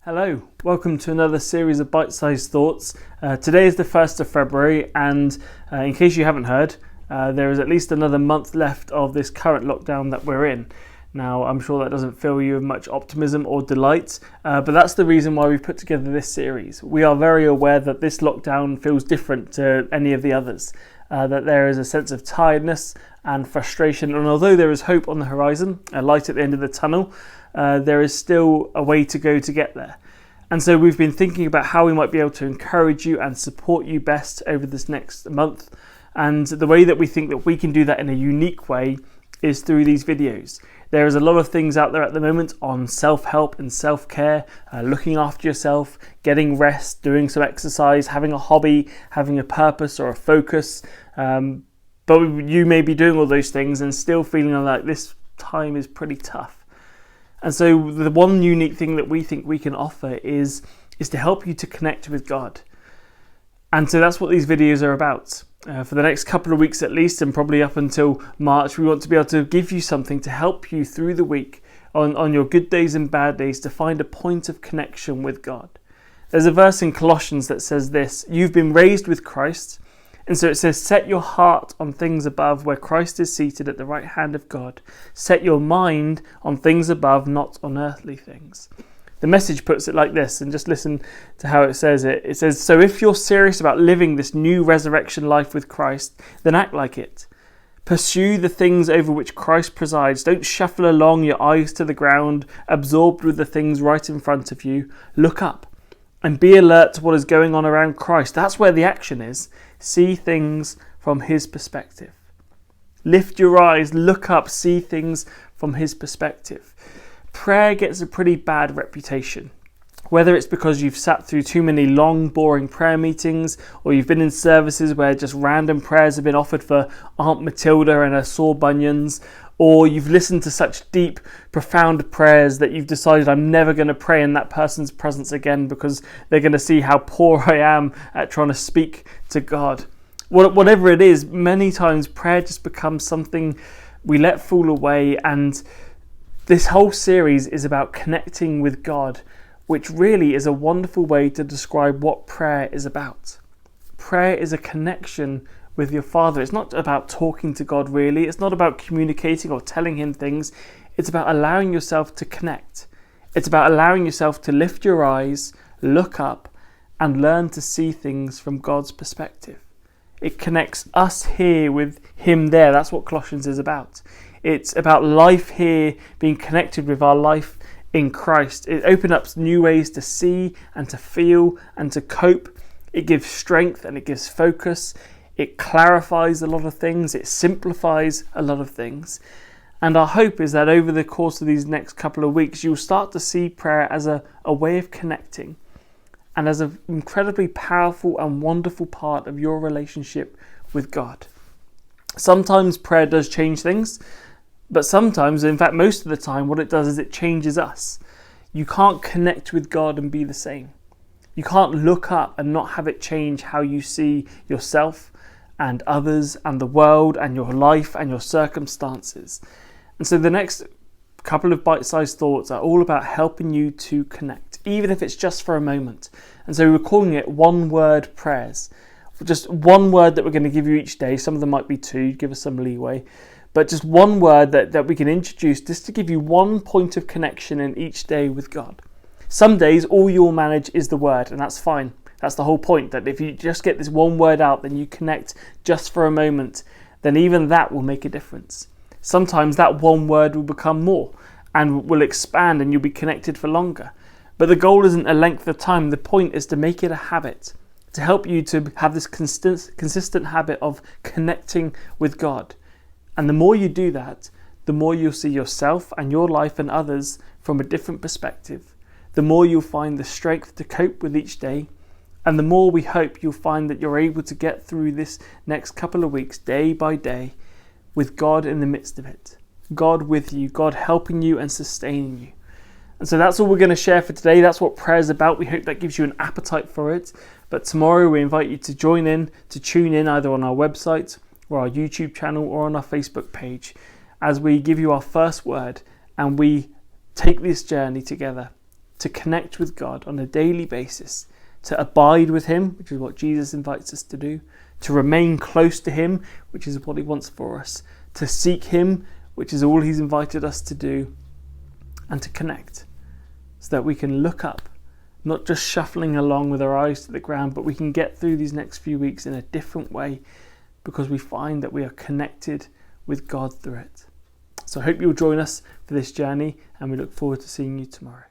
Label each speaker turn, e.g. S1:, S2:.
S1: Hello, welcome to another series of bite-sized thoughts. Today is the 1st of February and in case you haven't heard, there is at least another month left of this current lockdown that we're in. Now, I'm sure that doesn't fill you with much optimism or delight, but that's the reason why we've put together this series. We are very aware that this lockdown feels different to any of the others, that there is a sense of tiredness and frustration, and although there is hope on the horizon, a light at the end of the tunnel, there is still a way to go to get there. And so we've been thinking about how we might be able to encourage you and support you best over this next month. And the way that we think that we can do that in a unique way is through these videos. There is a lot of things out there at the moment on self-help and self-care, looking after yourself, getting rest, doing some exercise, having a hobby, having a purpose or a focus. But you may be doing all those things and still feeling like this time is pretty tough. And so the one unique thing that we think we can offer is to help you to connect with God. And so that's what these videos are about. For the next couple of weeks at least, and probably up until March, we want to be able to give you something to help you through the week on your good days and bad days to find a point of connection with God. There's a verse in Colossians that says this: you've been raised with Christ. And so it says, set your heart on things above where Christ is seated at the right hand of God. Set your mind on things above, not on earthly things. The Message puts it like this, and just listen to how it says it. It says, so if you're serious about living this new resurrection life with Christ, then act like it. Pursue the things over which Christ presides. Don't shuffle along, your eyes to the ground, absorbed with the things right in front of you. Look up and be alert to what is going on around Christ. That's where the action is. See things from his perspective. Lift your eyes, look up, see things from his perspective. Prayer gets a pretty bad reputation. Whether it's because you've sat through too many long, boring prayer meetings, or you've been in services where just random prayers have been offered for Aunt Matilda and her sore bunions, or you've listened to such deep, profound prayers that you've decided I'm never going to pray in that person's presence again because they're going to see how poor I am at trying to speak to God. Whatever it is, many times prayer just becomes something we let fall away, and this whole series is about connecting with God, which really is a wonderful way to describe what prayer is about. Prayer is a connection with your Father. It's not about talking to God really. It's not about communicating or telling him things. It's about allowing yourself to connect. It's about allowing yourself to lift your eyes, look up, and learn to see things from God's perspective. It connects us here with him there. That's what Colossians is about. It's about life here being connected with our life in Christ. It opens up new ways to see and to feel and to cope. It gives strength and it gives focus. It clarifies a lot of things. It simplifies a lot of things. And our hope is that over the course of these next couple of weeks, you'll start to see prayer as a way of connecting and as an incredibly powerful and wonderful part of your relationship with God. Sometimes prayer does change things, but sometimes, in fact, most of the time, what it does is it changes us. You can't connect with God and be the same. You can't look up and not have it change how you see yourself and others and the world and your life and your circumstances. And so the next couple of bite-sized thoughts are all about helping you to connect, even if it's just for a moment. And so we're calling it one-word prayers. Just one word that we're going to give you each day. Some of them might be two, give us some leeway. But just one word that we can introduce just to give you one point of connection in each day with God. Some days all you'll manage is the word, and that's fine. That's the whole point, that if you just get this one word out, then you connect just for a moment, then even that will make a difference. Sometimes that one word will become more and will expand and you'll be connected for longer. But the goal isn't a length of time. The point is to make it a habit, to help you to have this consistent habit of connecting with God. And the more you do that, the more you'll see yourself and your life and others from a different perspective. The more you'll find the strength to cope with each day. And the more we hope you'll find that you're able to get through this next couple of weeks, day by day, with God in the midst of it. God with you, God helping you and sustaining you. And so that's all we're going to share for today. That's what prayer is about. We hope that gives you an appetite for it. But tomorrow we invite you to tune in either on our website or our YouTube channel or on our Facebook page as we give you our first word and we take this journey together to connect with God on a daily basis, to abide with him, which is what Jesus invites us to do, to remain close to him, which is what he wants for us, to seek him, which is all he's invited us to do, and to connect, so that we can look up, not just shuffling along with our eyes to the ground, but we can get through these next few weeks in a different way because we find that we are connected with God through it. So I hope you'll join us for this journey, and we look forward to seeing you tomorrow.